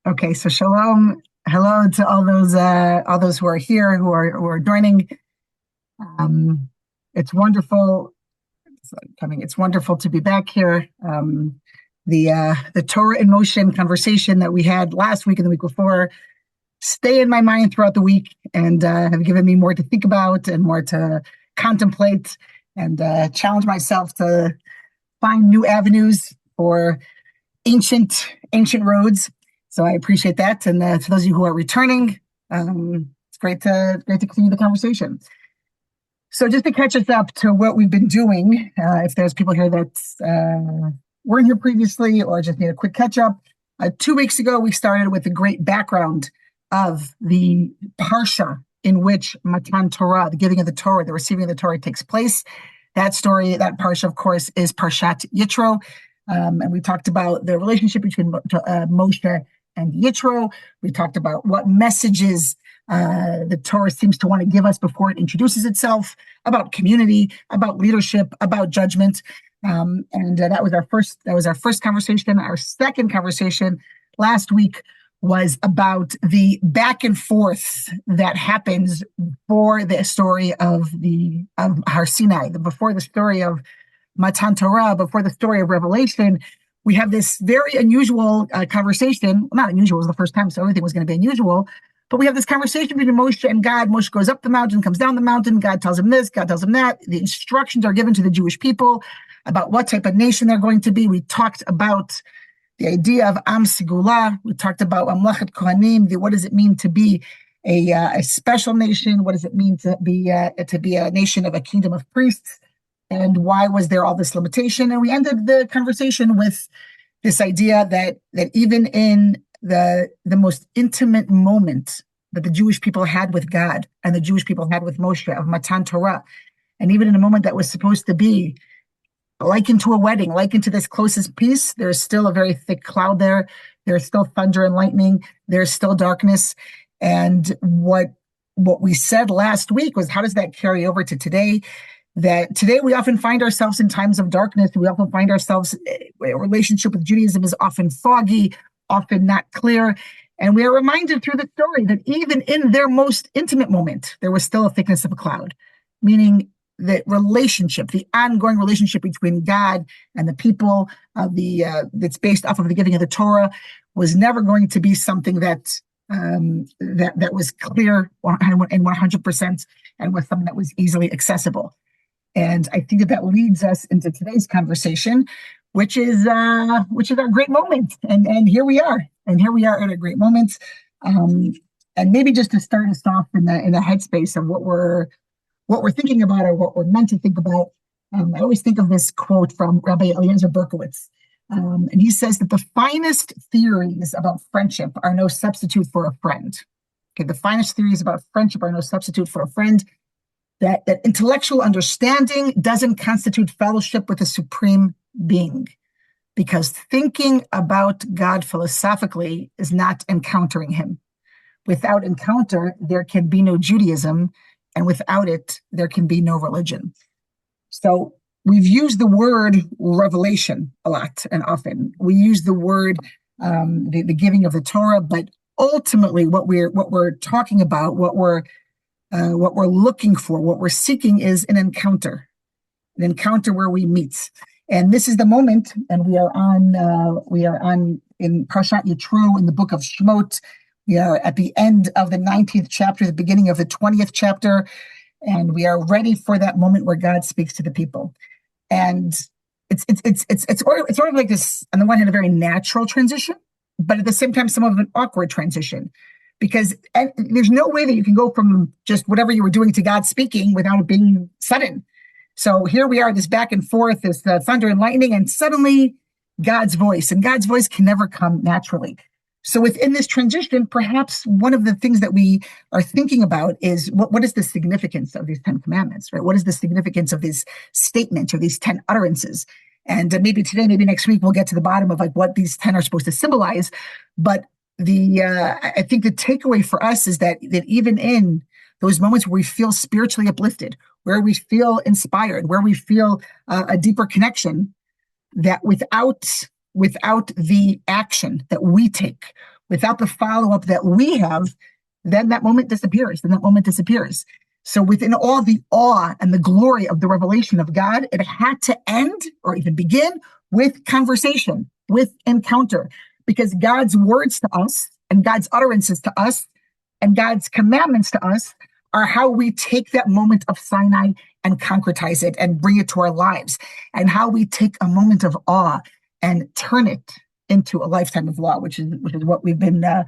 Okay, so shalom, hello to all those who are here, who are joining. Um, it's wonderful coming. It's wonderful to be back here. The Torah in motion conversation that we had last week and the week before stay in my mind throughout the week and have given me more to think about and more to contemplate and challenge myself to find new avenues for ancient roads. So I appreciate that. And to those of you who are returning, it's great to continue the conversation. So just to catch us up to what we've been doing, if there's people here that weren't here previously or just need a quick catch up, 2 weeks ago we started with a great background of the parsha in which Matan Torah, the giving of the Torah, the receiving of the Torah takes place. That story, that parsha, of course, is Parshat Yitro. And we talked about the relationship between Moshe and Yitro. We talked about what messages the Torah seems to want to give us before it introduces itself, about community, about leadership, about judgment. And that was our first conversation. Our second conversation last week was about the back and forth that happens for the story of Har Sinai, before the story of Matan Torah, before the story of Revelation. We have this very unusual conversation. Well, not unusual, it was the first time, so everything was going to be unusual. But we have this conversation between Moshe and God. Moshe goes up the mountain, comes down the mountain. God tells him this, God tells him that. The instructions are given to the Jewish people about what type of nation they're going to be. We talked about the idea of Am Sigula. We talked about Mamlechet Kohanim. What does it mean to be a special nation? What does it mean to be a nation of a kingdom of priests? And why was there all this limitation? And we ended the conversation with this idea that even in the most intimate moment that the Jewish people had with God and the Jewish people had with Moshe of Matan Torah, and even in a moment that was supposed to be likened to a wedding, likened to this closest peace, there's still a very thick cloud there. There's still thunder and lightning. There's still darkness. And what we said last week was, how does that carry over to today? That today we often find ourselves in times of darkness. We often find ourselves, a relationship with Judaism is often foggy, often not clear. And we are reminded through the story that even in their most intimate moment, there was still a thickness of a cloud, meaning the relationship, the ongoing relationship between God and the people that's based off of the giving of the Torah was never going to be something that was clear and 100% and was something that was easily accessible. And I think that leads us into today's conversation, which is our great moment. And here we are. And here we are at a great moment. And maybe just to start us off in the headspace of what we're thinking about or what we're meant to think about. I always think of this quote from Rabbi Eliezer Berkowitz. And he says that the finest theories about friendship are no substitute for a friend. Okay, the finest theories about friendship are no substitute for a friend. That intellectual understanding doesn't constitute fellowship with a supreme being, because thinking about God philosophically is not encountering him. Without encounter, there can be no Judaism, and without it, there can be no religion. So we've used the word revelation a lot and often. We use the word the giving of the Torah, but ultimately what we're talking about, what we're looking for, what we're seeking is an encounter where we meet. And this is the moment, and we are on in Parshat Yitro in the book of Shemot. We are at the end of the 19th chapter, the beginning of the 20th chapter, and we are ready for that moment where God speaks to the people. And it's sort of like this, on the one hand, a very natural transition, but at the same time, somewhat of an awkward transition. Because there's no way that you can go from just whatever you were doing to God speaking without it being sudden. So here we are, this back and forth, this thunder and lightning, and suddenly God's voice. And God's voice can never come naturally. So within this transition, perhaps one of the things that we are thinking about is what is the significance of these 10 commandments, right? What is the significance of these statements or these 10 utterances? And maybe today, maybe next week, we'll get to the bottom of like what these 10 are supposed to symbolize. But I think the takeaway for us is that even in those moments where we feel spiritually uplifted, where we feel inspired, where we feel a deeper connection, that without the action that we take, without the follow-up that we have, then that moment disappears. So within all the awe and the glory of the revelation of God, it had to end or even begin with conversation, with encounter, because God's words to us and God's utterances to us and God's commandments to us are how we take that moment of Sinai and concretize it and bring it to our lives, and how we take a moment of awe and turn it into a lifetime of law, which is what we've been, the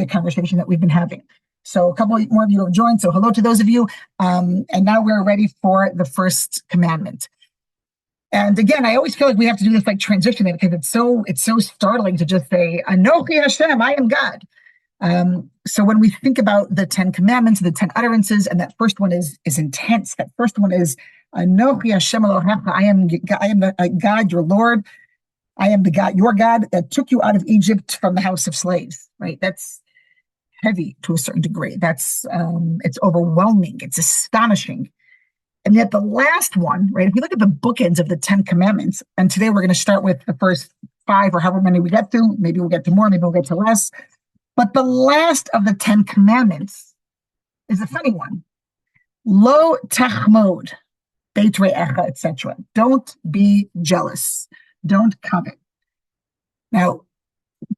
conversation that we've been having. So a couple more of you have joined. So hello to those of you. And now we're ready for the first commandment. And again, I always feel like we have to do this like transitioning, because it's so startling to just say, Anochi Hashem, I am God. So when we think about the 10 commandments, the 10 utterances, and that first one is intense. That first one is Anochi Hashem Elohecha, I am the God, your Lord. I am the God, your God, that took you out of Egypt from the house of slaves. Right? That's heavy to a certain degree. That's it's overwhelming. It's astonishing. And yet the last one, right? If you look at the bookends of the 10 commandments, and today we're going to start with the first 5 or however many we get to. Maybe we'll get to more, maybe we'll get to less. But the last of the 10 commandments is a funny one. Lo tachmod, beit re'echa, etc. Don't be jealous. Don't covet. Now,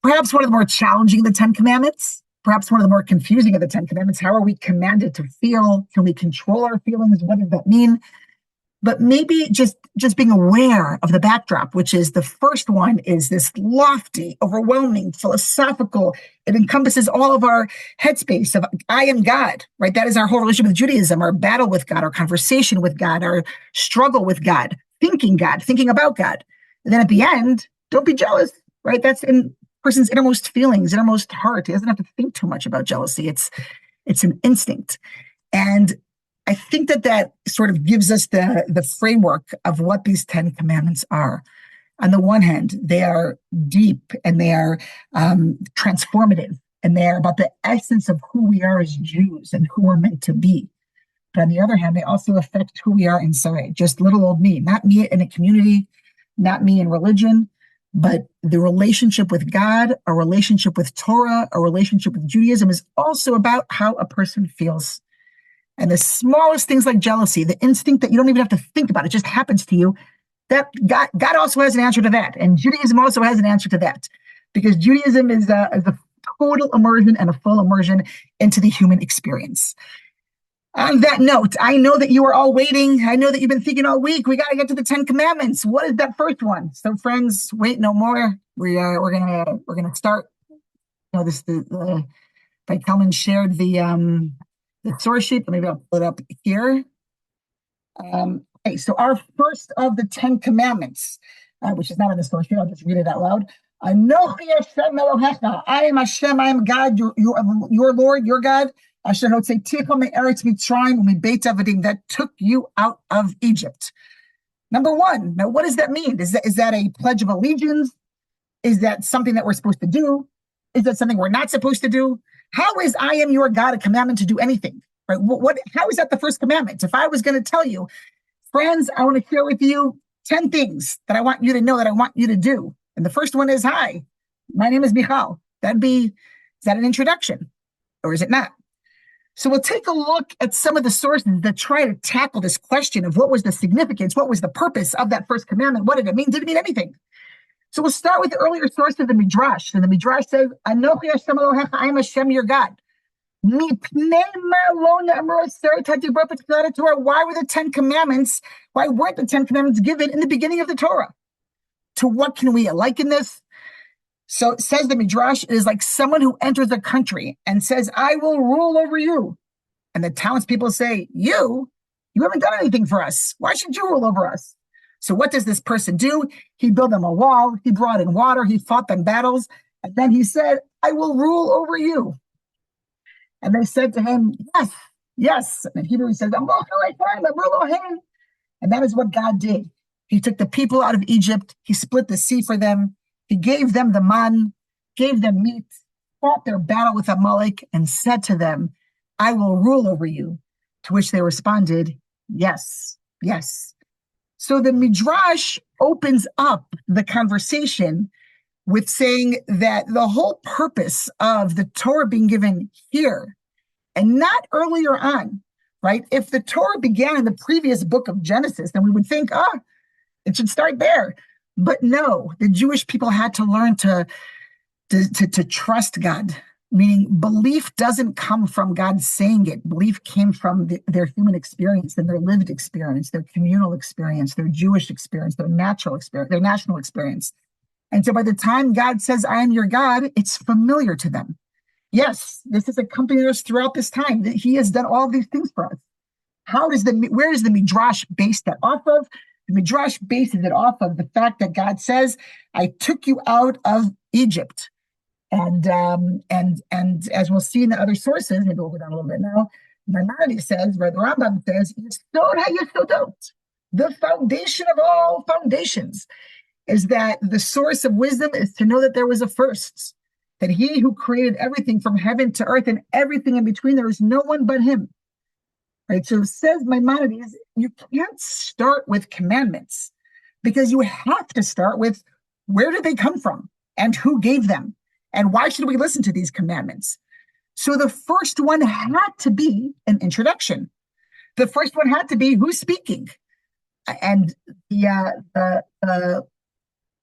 perhaps one of the more challenging of the 10 commandments, perhaps one of the more confusing of the 10 commandments. How are we commanded to feel? Can we control our feelings? What does that mean? But maybe just being aware of the backdrop, which is the first one is this lofty, overwhelming, philosophical. It encompasses all of our headspace of I am God, right? That is our whole relationship with Judaism, our battle with God, our conversation with God, our struggle with God, thinking about God. And then at the end, don't be jealous, right? That's in person's innermost feelings, innermost heart. He doesn't have to think too much about jealousy. It's an instinct. And I think that sort of gives us the framework of what these 10 commandments are. On the one hand, they are deep and they are transformative, and they are about the essence of who we are as Jews and who we're meant to be. But on the other hand, they also affect who we are inside, just little old me, not me in a community, not me in religion, but the relationship with God, a relationship with Torah, a relationship with Judaism is also about how a person feels. And the smallest things like jealousy, the instinct that you don't even have to think about, it just happens to you, that God also has an answer to that. And Judaism also has an answer to that. Because Judaism is a total immersion and a full immersion into the human experience. On that note, I know that you are all waiting. I know that you've been thinking all week. We got to get to the 10 commandments. What is that first one? So, friends, wait no more. We're gonna start. By Kalman shared the source sheet. Maybe I'll pull it up here. Okay, so our first of the 10 commandments, which is not in the source sheet, I'll just read it out loud. Anochi Hashem Elohecha. I am Hashem. I am God. Your Lord, your God. Asher hotzeitichem me'eretz Mitzrayim u'mibeit avadim, that took you out of Egypt. Number one. Now, what does that mean? Is that a pledge of allegiance? Is that something that we're supposed to do? Is that something we're not supposed to do? How is I am your God a commandment to do anything? Right? How is that the first commandment? If I was going to tell you, friends, I want to share with you 10 things that I want you to know, that I want you to do. And the first one is, hi, my name is Michal. Is that an introduction? Or is it not? So we'll take a look at some of the sources that try to tackle this question of what was the significance, what was the purpose of that first commandment, what did it mean? Did it mean anything? So we'll start with the earlier source of the Midrash. And the Midrash says, Anochi Hashem Elohecha, I am Hashem your God. Why were the 10 commandments, why weren't the 10 commandments given in the beginning of the Torah? To what can we liken this? So it says the Midrash, it is like someone who enters a country and says, I will rule over you. And the townspeople say, you haven't done anything for us. Why should you rule over us? So what does this person do? He built them a wall. He brought in water. He fought them battles. And then he said, I will rule over you. And they said to him, yes. And in Hebrew he says, and that is what God did. He took the people out of Egypt. He split the sea for them. He gave them the man, gave them meat, fought their battle with Amalek, and said to them, I will rule over you. To which they responded, yes. So the Midrash opens up the conversation with saying that the whole purpose of the Torah being given here and not earlier on, right? If the Torah began in the previous book of Genesis, then we would think, it should start there. But no, the Jewish people had to learn to trust God, meaning belief doesn't come from God saying it. Belief came from their human experience and their lived experience, their communal experience, their Jewish experience, their natural experience, their national experience. And so by the time God says, I am your God, it's familiar to them. Yes, this has accompanied us throughout this time. He has done all these things for us. Where is the Midrash based that off of? The Midrash bases it off of the fact that God says, I took you out of Egypt. And as we'll see in the other sources, maybe we'll go down a little bit now, Maimonides says, where the Rambam says, Yesod HaYesodot, the foundation of all foundations, is that the source of wisdom is to know that there was a first, that he who created everything from heaven to earth and everything in between, there is no one but him. Right? So it says Maimonides, you can't start with commandments because you have to start with where did they come from and who gave them and why should we listen to these commandments? So the first one had to be an introduction. The first one had to be who's speaking. And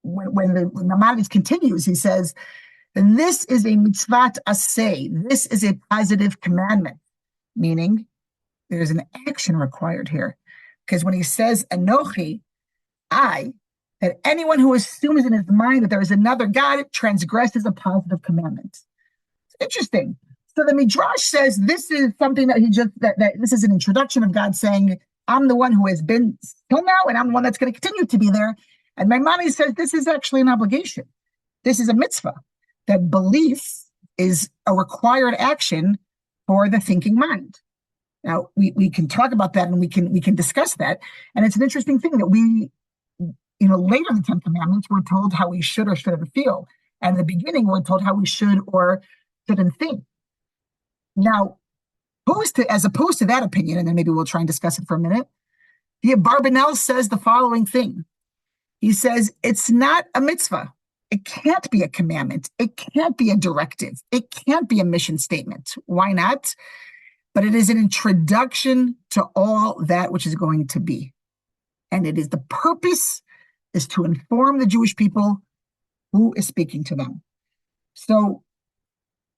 when Maimonides continues, he says, and this is a mitzvat aseh. This is a positive commandment, meaning there's an action required here. Because when he says Anochi, I, that anyone who assumes in his mind that there is another God transgresses a positive commandment. It's interesting. So the Midrash says this is something that this is an introduction of God saying, I'm the one who has been till now, and I'm the one that's going to continue to be there. And Maimonides says this is actually an obligation. This is a mitzvah, that belief is a required action for the thinking mind. Now, we can talk about that and we can discuss that. And it's an interesting thing that later in the Ten Commandments, we're told how we should or shouldn't feel. And in the beginning, we're told how we should or shouldn't think. Now, as opposed to that opinion, and then maybe we'll try and discuss it for a minute, the Abarbanel says the following thing. He says, it's not a mitzvah. It can't be a commandment. It can't be a directive. It can't be a mission statement. Why not? But it is an introduction to all that which is going to be. And it is the purpose is to inform the Jewish people who is speaking to them. So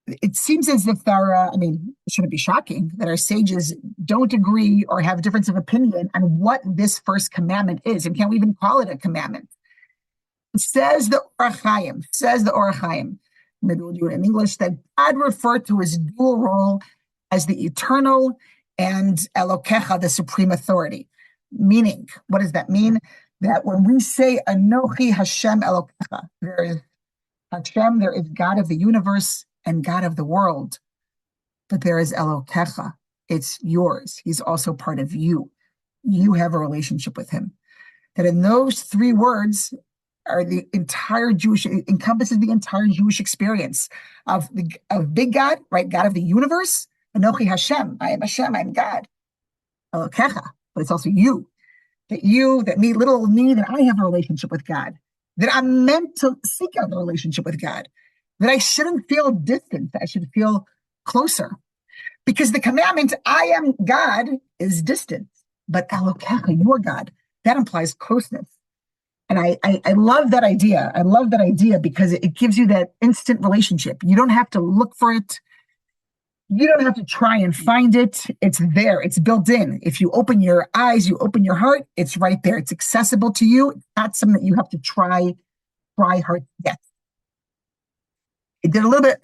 it seems as if it shouldn't be shocking that our sages don't agree or have a difference of opinion on what this first commandment is. And can't we even call it a commandment? Says the Orach Chaim, maybe we'll do it in English, that God referred to his dual role as the eternal and Elokecha, the supreme authority. Meaning, what does that mean? That when we say Anochi Hashem Elokecha, there is Hashem, there is God of the universe and God of the world, but there is Elokecha, it's yours. He's also part of you. You have a relationship with him. That in those three words, encompasses the entire Jewish experience of big God, right? God of the universe, Anochi Hashem, I am Hashem, I am God. Elokecha, but it's also you, that me, little me, that I have a relationship with God, that I'm meant to seek out a relationship with God, that I shouldn't feel distant, I should feel closer. Because the commandment, I am God, is distant, but Elokecha, your God, that implies closeness. And I love that idea. I love that idea because it gives you that instant relationship. You don't have to look for it. You don't have to try and find it. It's there. It's built in. If you open your eyes, you open your heart, it's right there. It's accessible to you. It's not something that you have to try hard to get. It did a little bit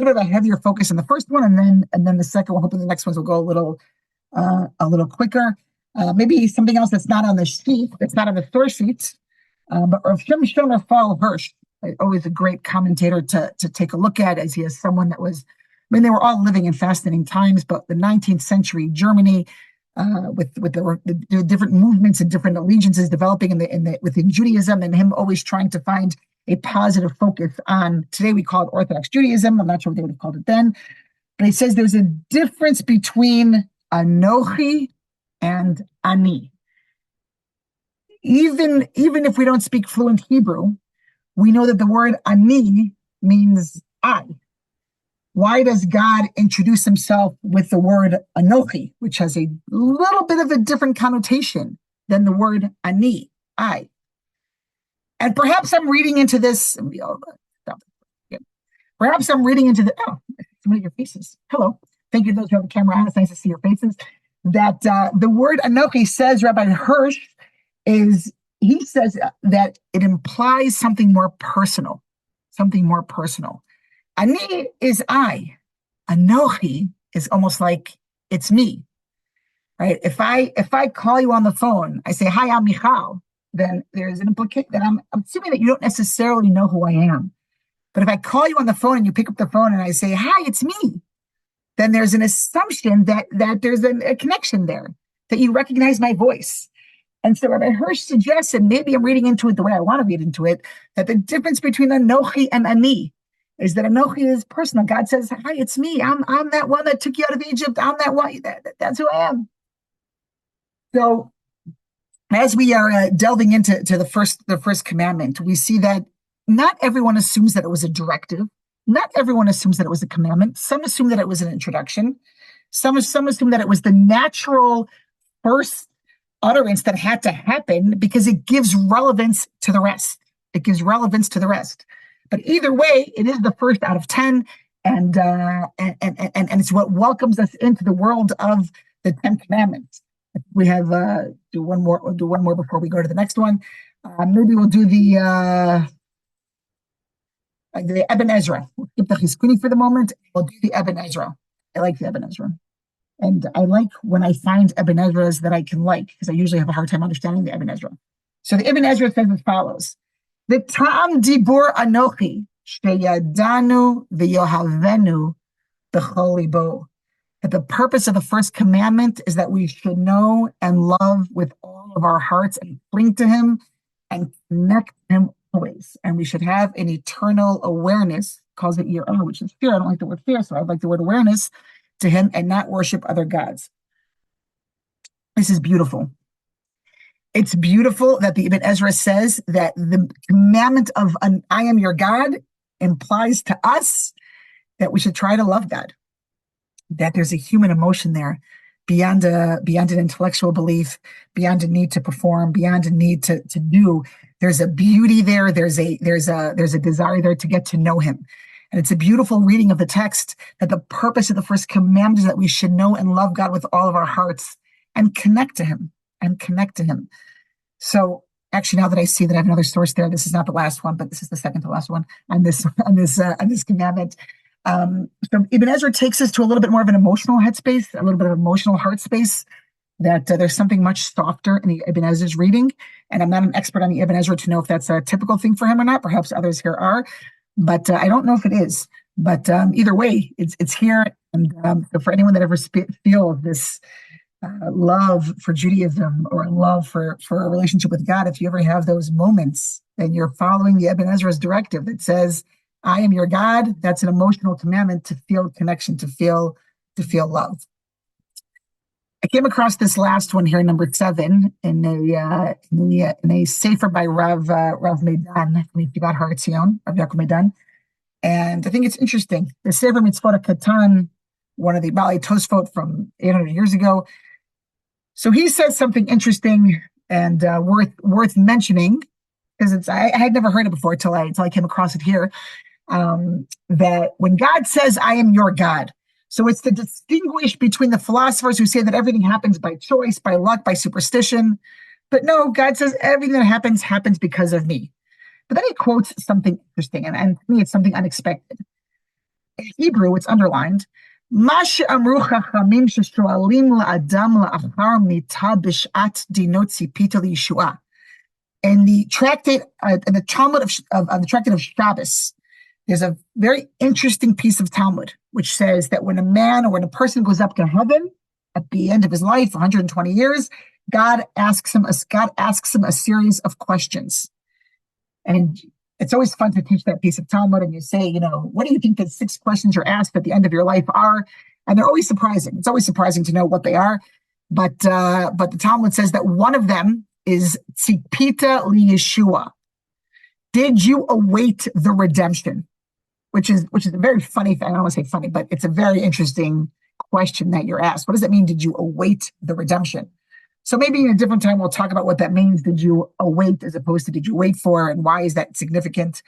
of a heavier focus in the first one, and then the second one. Hoping the next ones will go a little quicker. Maybe something else that's not on the sheet, that's not on the source sheet, but Rav Shimshon Raphael Hirsch, always a great commentator to take a look at, as he is someone that was, they were all living in fascinating times, but the 19th century Germany, with the different movements and different allegiances developing within Judaism, and him always trying to find a positive focus on, today we call it Orthodox Judaism. I'm not sure what they would have called it then, but he says there's a difference between Anochi and Ani. Even if we don't speak fluent Hebrew, we know that the word ani means I. Why does God introduce himself with the word anochi, which has a little bit of a different connotation than the word ani, I? And perhaps I'm reading into this. Perhaps I'm reading into the. Oh, some of your faces. Hello. Thank you to those who have the camera on. It's nice to see your faces. That the word anochi, says Rabbi Hirsch, he says that it implies something more personal. Something more personal. Ani is I. Anochi is almost like it's me, right? If I call you on the phone, I say, "Hi, I'm Michal." Then there's an implication that I'm assuming that you don't necessarily know who I am. But if I call you on the phone and you pick up the phone and I say, "Hi, it's me," then there's an assumption that there's a connection there, that you recognize my voice. And so Rabbi Hirsch suggests, and maybe I'm reading into it the way I want to read into it, that the difference between Anochi and Ani is that Anochi is personal. God says, "Hi, it's me. I'm that one that took you out of Egypt. I'm that one. That's who I am." So as we are delving into the first commandment, we see that not everyone assumes that it was a directive. Not everyone assumes that it was a commandment. Some assume that it was an introduction. Some assume that it was the natural first utterance that had to happen because it gives relevance to the rest. It gives relevance to the rest. But either way, it is the first out of 10, and it's what welcomes us into the world of the 10 commandments. We have do one more. We'll do one more before we go to the next one. Maybe we'll do the Eben Ezra. We'll skip the Chizkuni for the moment. We'll do the Eben Ezra. I like the Eben Ezra. And I like when I find Eben Ezras that I can like, because I usually have a hard time understanding the Eben Ezra. So the Eben Ezra says as follows: the Ta'am Dibur Anochi Sheyadanu v'Yohavenu b'chol libo. That the purpose of the first commandment is that we should know and love with all of our hearts and cling to him and connect to him always. And we should have an eternal awareness, calls it yirah, which is fear. I don't like the word fear, so I like the word awareness to him and not worship other gods. This is beautiful. It's beautiful that the Ibn Ezra says that the commandment of I am your God implies to us that we should try to love God, that there's a human emotion there beyond an intellectual belief, beyond a need to perform, beyond a need to do. There's a beauty there. There's a desire there to get to know him. And it's a beautiful reading of the text that the purpose of the first commandment is that we should know and love God with all of our hearts and connect to him. So actually, now that I see that I have another source there, this is not the last one, but this is the second to last one on this commandment. So Ibn Ezra takes us to a little bit more of an emotional headspace, a little bit of emotional heart space, that there's something much softer in the Ibn Ezra's reading. And I'm not an expert on the Ibn Ezra to know if that's a typical thing for him or not. Perhaps others here are, but I don't know if it is. But either way, it's here. And so for anyone that ever feels this love for Judaism or love for a relationship with God, if you ever have those moments, then you're following the Ibn Ezra's directive that says, I am your God. That's an emotional commandment to feel connection, to feel love. I came across this last one here, number 7, in a sefer by Rav Meidan, from Yeshivat Har Etzion, Rav Yaakov Meidan, and I think it's interesting. The Sefer Mitzvot Katan, one of the Baalei Tosfot from 800 years ago. So he says something interesting and worth mentioning, because I had never heard it before until I came across it here. That when God says, "I am your God," so it's to distinguish between the philosophers who say that everything happens by choice, by luck, by superstition. But no, God says everything that happens because of me. But then he quotes something interesting, and to me it's something unexpected. In Hebrew, it's underlined. In the tractate, in the Talmud of the tractate of Shabbos, there's a very interesting piece of Talmud which says that when a man or when a person goes up to heaven at the end of his life, 120 years, God asks him a series of questions. And it's always fun to teach that piece of Talmud, and you say, what do you think the 6 questions you're asked at the end of your life are? And they're always surprising. It's always surprising to know what they are. But the Talmud says that one of them is Tzipita li Yeshua. Did you await the redemption? Which is a very funny thing. I don't want to say funny, but it's a very interesting question that you're asked. What does that mean? Did you await the redemption? So maybe in a different time, we'll talk about what that means. Did you await as opposed to did you wait for, and why is that significant?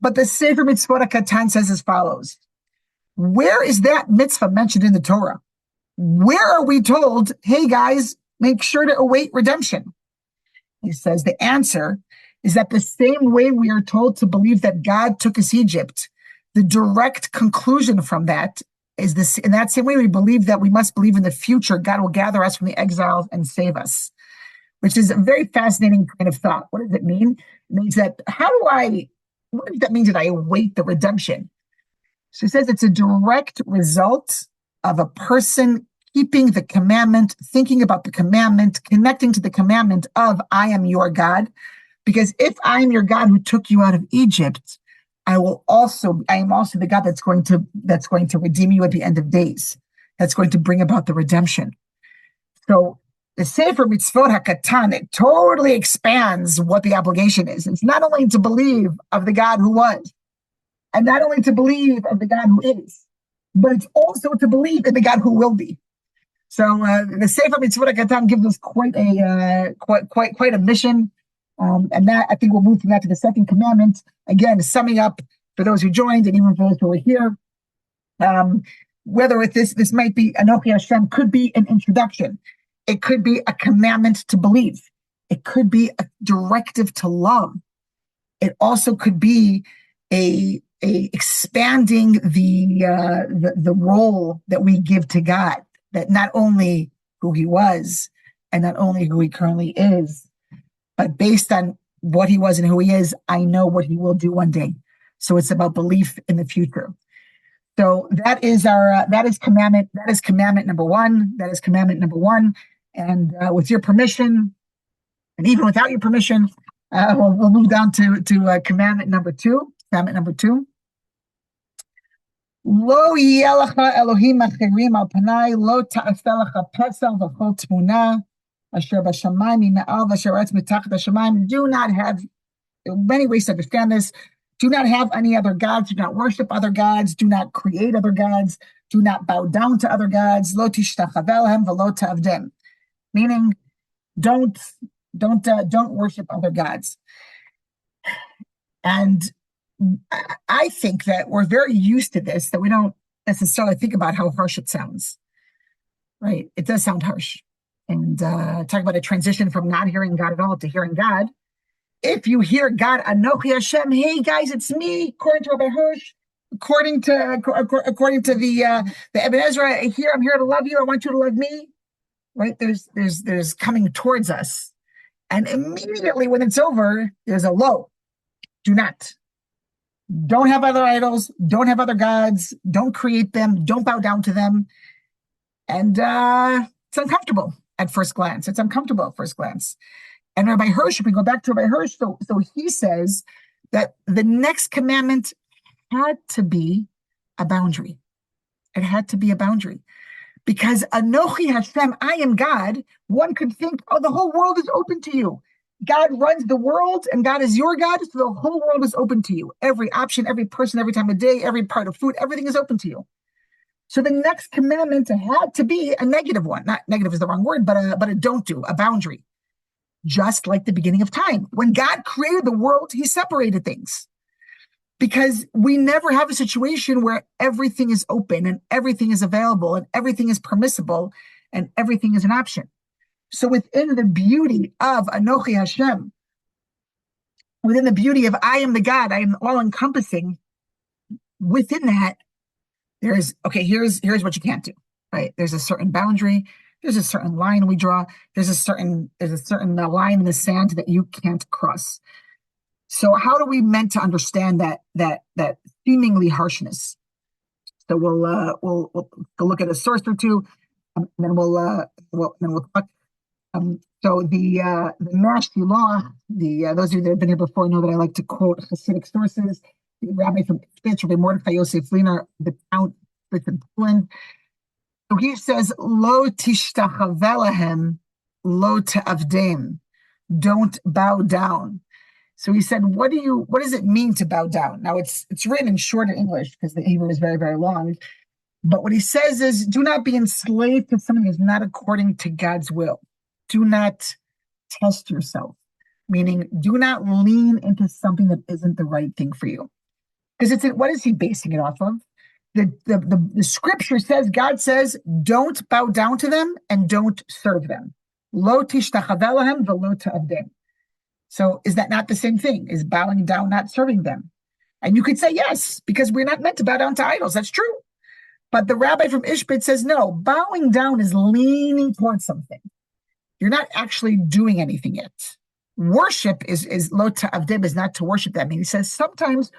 But the Sefer Mitzvot HaKatan says as follows. Where is that mitzvah mentioned in the Torah? Where are we told, hey guys, make sure to await redemption? He says the answer is that the same way we are told to believe that God took us Egypt, the direct conclusion from that is this. In that same way, we believe that we must believe in the future, God will gather us from the exiles and save us, which is a very fascinating kind of thought. What does it mean? It means that what does that mean that I await the redemption? So he says it's a direct result of a person keeping the commandment, thinking about the commandment, connecting to the commandment of I am your God. Because if I am your God who took you out of Egypt, I am also the God that's going to redeem you at the end of days. That's going to bring about the redemption. So the Sefer Mitzvot HaKatan, it totally expands what the obligation is. It's not only to believe of the God who was, and not only to believe of the God who is, but it's also to believe in the God who will be. So the Sefer Mitzvot HaKatan gives us quite a mission. And that, I think we'll move from that to the second commandment. Again, summing up for those who joined and even for those who are here. Whether this might be, Anochi Hashem could be an introduction. It could be a commandment to believe. It could be a directive to love. It also could be a expanding the role that we give to God, that not only who he was and not only who he currently is, but based on what he was and who he is, I know what he will do one day. So it's about belief in the future. So that is commandment. That is commandment number one. That is commandment number one. And with your permission, and even without your permission, we'll move down to commandment number two. Commandment number two. Lo yelecha Elohim acherim al panai lo ta'aseh lecha pesel v'chol tmuna. Do not have, many ways to understand this. Do not have any other gods. Do not worship other gods. Do not create other gods. Do not bow down to other gods. Lo tishtachaveh v'lo ta'avdem. Meaning, don't worship other gods. And I think that we're very used to this, that we don't necessarily think about how harsh it sounds. Right? It does sound harsh. And talk about a transition from not hearing God at all to hearing God. If you hear God, Anochi Hashem, hey guys, it's me, according to Rabbi Hirsch, according to the Ibn Ezra, I'm here to love you. I want you to love me. Right? There's coming towards us, and immediately when it's over, there's a low. Do not. Don't have other idols. Don't have other gods. Don't create them. Don't bow down to them. And it's uncomfortable. At first glance. It's uncomfortable at first glance. And Rabbi Hirsch, if we go back to Rabbi Hirsch, so he says that the next commandment had to be a boundary. It had to be a boundary. Because Anochi Hashem, I am God, one could think, oh, the whole world is open to you. God runs the world and God is your God, so the whole world is open to you. Every option, every person, every time of day, every part of food, everything is open to you. So the next commandment had to be a negative one. Not negative is the wrong word, but a don't do, a boundary. Just like the beginning of time. When God created the world, he separated things. Because we never have a situation where everything is open and everything is available and everything is permissible and everything is an option. So within the beauty of Anochi Hashem, within the beauty of I am the God, I am all-encompassing, within that, here's what you can't do, right? There's a certain boundary. There's a certain line we draw. There's a certain line in the sand that you can't cross. So how do we meant to understand that seemingly harshness? So we'll go look at a source or two, and then we'll talk. So the Nashi law, those of you that have been here before know that I like to quote Hasidic sources. The rabbi from Spitz, Rabbi Mordechai Yosef Liner, the town in Poland. So he says, "Lo tishtachaveh lahem, lo te'avdem." Don't bow down. So he said, what does it mean to bow down? Now it's written in shorter English because the Hebrew is very, very long. But what he says is, do not be enslaved to something that's not according to God's will. Do not test yourself, meaning do not lean into something that isn't the right thing for you. Because what is he basing it off of? The scripture says, God says, don't bow down to them and don't serve them. Lo tishtachavelahem velo ta'avdem. So is that not the same thing? Is bowing down not serving them? And you could say yes, because we're not meant to bow down to idols. That's true. But the rabbi from Ishbit says, no, bowing down is leaning towards something. You're not actually doing anything yet. Worship is lo ta'avdem, is not to worship them. And he says sometimes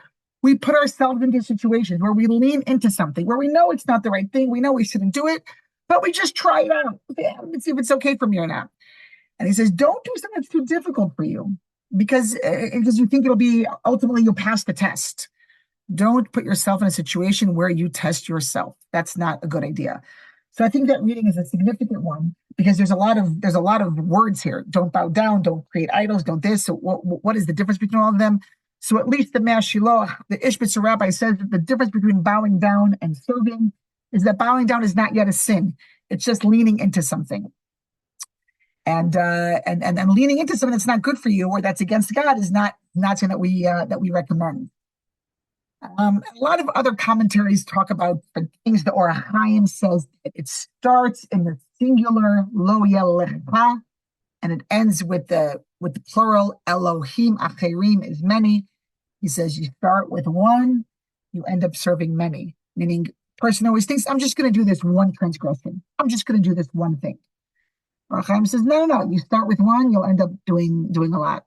we put ourselves into situations where we lean into something, where we know it's not the right thing. We know we shouldn't do it, but we just try it out. Let's see if it's okay for me or not. And he says, don't do something that's too difficult for you because you think ultimately you'll pass the test. Don't put yourself in a situation where you test yourself. That's not a good idea. So I think that reading is a significant one because there's a lot of words here. Don't bow down, don't create idols, don't this. So what is the difference between all of them? So at least the Mashiloh, the Ishbitzer rabbi says that the difference between bowing down and serving is that bowing down is not yet a sin. It's just leaning into something. And leaning into something that's not good for you or that's against God is not something that we recommend. A lot of other commentaries talk about things. The Or HaChaim says it starts in the singular lo yelecha, and it ends with the plural Elohim acherim is many. He says you start with one, you end up serving many. Meaning, person always thinks, I'm just going to do this one transgression. I'm just going to do this one thing. Or HaChaim says, no. You start with one, you'll end up doing a lot.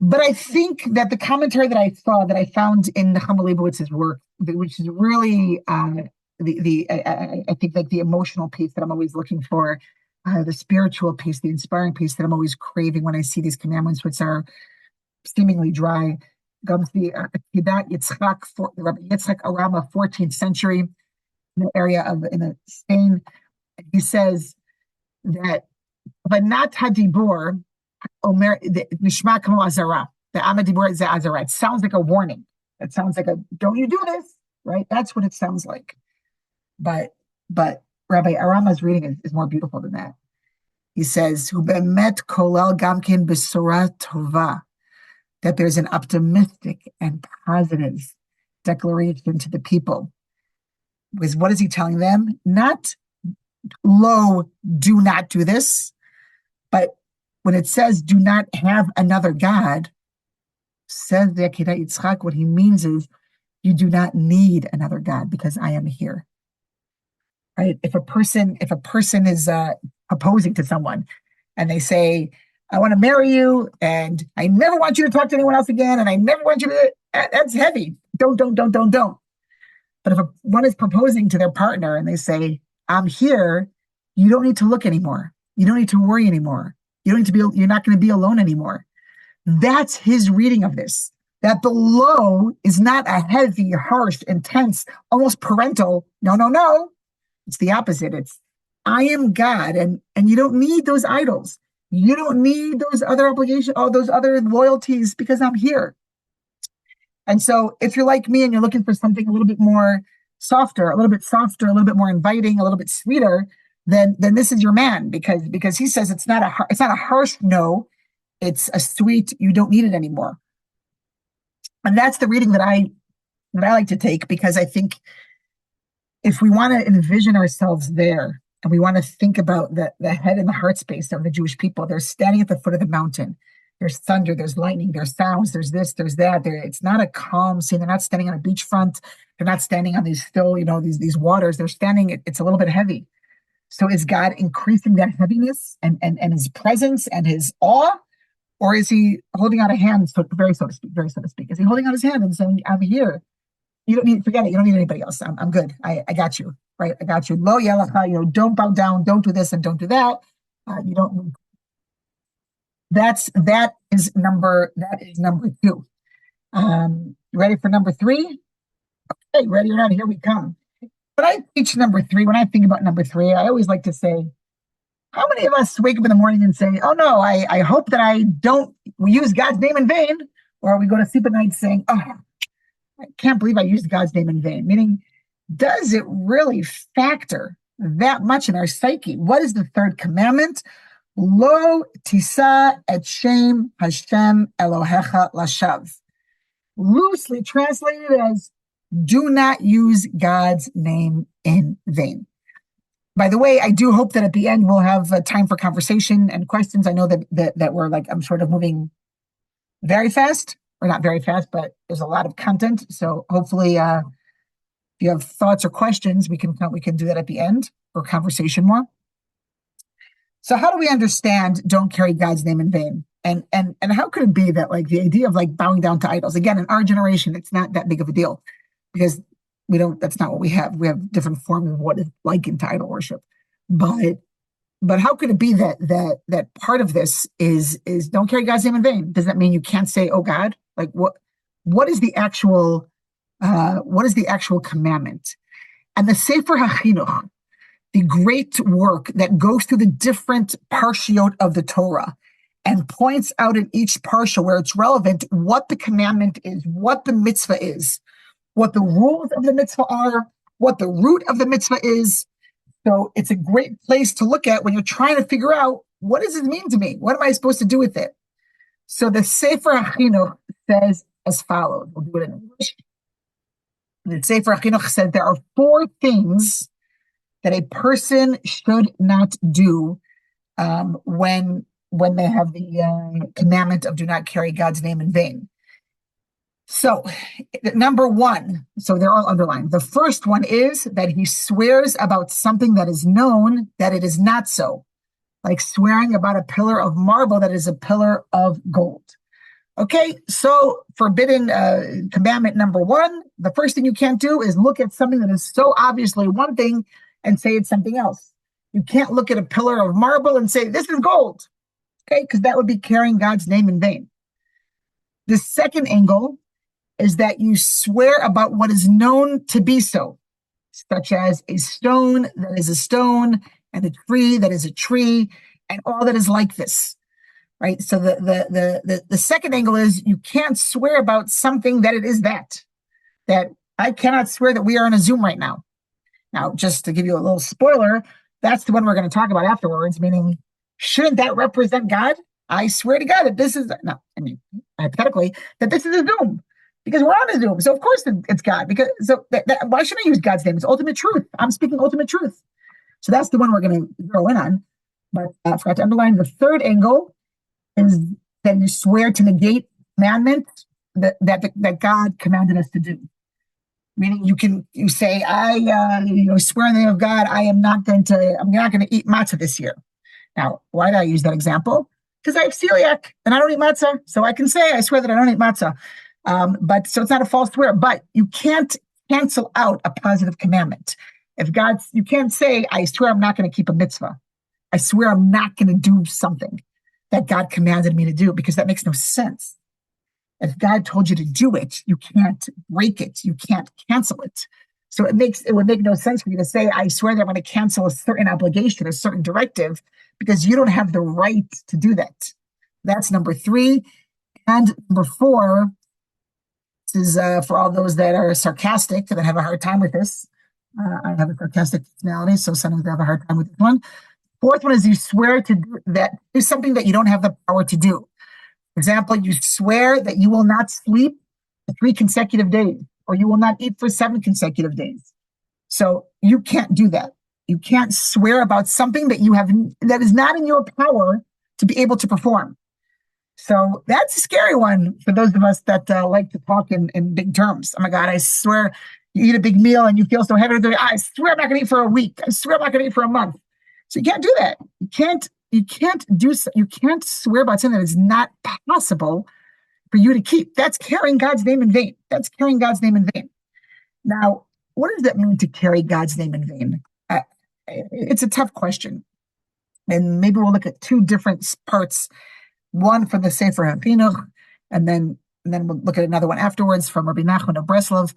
But I think that the commentary that I found in the Nechama Leibowitz's work, which is really I think like the emotional piece that I'm always looking for, the spiritual piece, the inspiring piece that I'm always craving when I see these commandments, which are seemingly dry. Comes the Akedat Yitzchak, Rabbi Yitzchak Arama, 14th century, in the area in Spain. He says that Vanat Hadibor Omer Nishma Kamo Azara. The Amadibur is Azara. It sounds like a warning. It sounds like don't you do this, right? That's what it sounds like. But Rabbi Arama's reading is more beautiful than that. He says, Hu be'emet kolel gamkin besora tova, that there's an optimistic and positive declaration to the people. Because what is he telling them? Not do not do this, but when it says do not have another God, says the Akedat Yitzchak, what he means is you do not need another God because I am here. Right? If a person is opposing to someone and they say, I want to marry you and I never want you to talk to anyone else again and I never want you to, that's heavy. Don't. But if one is proposing to their partner and they say, I'm here, you don't need to look anymore. You don't need to worry anymore. You're not going to be alone anymore. That's his reading of this. That the lo is not a heavy, harsh, intense, almost parental. No. It's the opposite. It's I am God, and you don't need those idols. You don't need those other obligations, all those other loyalties, because I'm here. And so if you're like me and you're looking for something a little bit more softer, a little bit more inviting, a little bit sweeter, then this is your man, because he says it's not a harsh no, it's a sweet, you don't need it anymore. And that's the reading that I like to take, because I think if we want to envision ourselves there and we want to think about the head and the heart space of the Jewish people, they're standing at the foot of the mountain. There's thunder, there's lightning, there's sounds, there's this, there's that. It's not a calm scene. They're not standing on a beachfront. They're not standing on these still, these waters. They're standing, it's a little bit heavy. So is God increasing that heaviness and his presence and his awe? Or is he holding out a hand, so to speak? Is he holding out his hand and saying, I'm here? Forget it. You don't need anybody else. I'm good. I got you, right? I got you. Lo yelacha, don't bow down. Don't do this and don't do that. You don't. That is number 2. Ready for number 3? Okay, ready or not? Here we come. But I teach number 3. When I think about number 3, I always like to say, How many of us wake up in the morning and say, oh no, I hope that I don't use God's name in vain? Or we go to sleep at night saying, oh, I can't believe I used God's name in vain. Meaning, does it really factor that much in our psyche? What is the third commandment? Lo tisa et shem Hashem Elohecha lashav. Loosely translated as do not use God's name in vain. By the way, I do hope that at the end we'll have time for conversation and questions. I know that we're I'm sort of moving very fast, or not very fast, but there's a lot of content. So hopefully, if you have thoughts or questions, we can do that at the end for conversation more. So how do we understand don't carry God's name in vain? And how could it be that the idea of bowing down to idols, again, in our generation, it's not that big of a deal because that's not what we have. We have different forms of what it's like into idol worship. But how could it be that part of this is don't carry God's name in vain? Does that mean you can't say, oh God? What is the actual commandment? And the Sefer HaChinuch, the great work that goes through the different parshiot of the Torah and points out in each parsha where it's relevant what the commandment is, what the mitzvah is, what the rules of the mitzvah are, what the root of the mitzvah is. So it's a great place to look at when you're trying to figure out, what does it mean to me? What am I supposed to do with it? So the Sefer HaChinuch says as follows. We'll do it in English. The Sefer HaChinuch said there are 4 things that a person should not do when they have the commandment of do not carry God's name in vain. So, number 1, so they're all underlined. The first one is that he swears about something that is known that it is not so, like swearing about a pillar of marble that is a pillar of gold. Okay, so forbidden commandment number 1, the first thing you can't do is look at something that is so obviously one thing and say it's something else. You can't look at a pillar of marble and say, this is gold, okay, because that would be carrying God's name in vain. The second angle is that you swear about what is known to be so, such as a stone that is a stone, and a tree that is a tree, and all that is like this, right? So the second angle is you can't swear about something that it is that I cannot swear that we are in a Zoom right now. Now, just to give you a little spoiler, that's the one we're going to talk about afterwards, meaning, shouldn't that represent God? I swear to God that this is, hypothetically, that this is a Zoom, because we're on a Zoom. So, of course, it's God. Why should I use God's name? It's ultimate truth. I'm speaking ultimate truth. So that's the one we're going to zero in on. But I forgot to underline the third angle is that you swear to negate commandment that God commanded us to do. Meaning you say, I swear in the name of God, I'm not going to eat matzah this year. Now, why did I use that example? Because I have celiac and I don't eat matzah. So I can say, I swear that I don't eat matzah. So it's not a false swear, but you can't cancel out a positive commandment. You can't say, I swear I'm not going to keep a mitzvah. I swear I'm not going to do something that God commanded me to do, because that makes no sense. If God told you to do it, you can't break it. You can't cancel it. So it would make no sense for you to say, I swear that I'm going to cancel a certain obligation, a certain directive, because you don't have the right to do that. That's number 3. And number 4, this is for all those that are sarcastic, that have a hard time with this. I have a sarcastic personality, so sometimes I have a hard time with this one. 4th one is you swear to do something that you don't have the power to do. For example, you swear that you will not sleep for 3 consecutive days, or you will not eat for 7 consecutive days. So you can't do that. You can't swear about something that is not in your power to be able to perform. So that's a scary one for those of us that like to talk in big terms. Oh my God, I swear you eat a big meal and you feel so heavy. I swear I'm not going to eat for a week. I swear I'm not going to eat for a month. So you can't do that. You can't swear about something that is not possible for you to keep. That's carrying God's name in vain. That's carrying God's name in vain. Now, what does that mean to carry God's name in vain? It's a tough question. And maybe we'll look at 2 different parts. One from the Sefer HaChinuch, and then we'll look at another one afterwards from Rabbi Nachman of Breslov.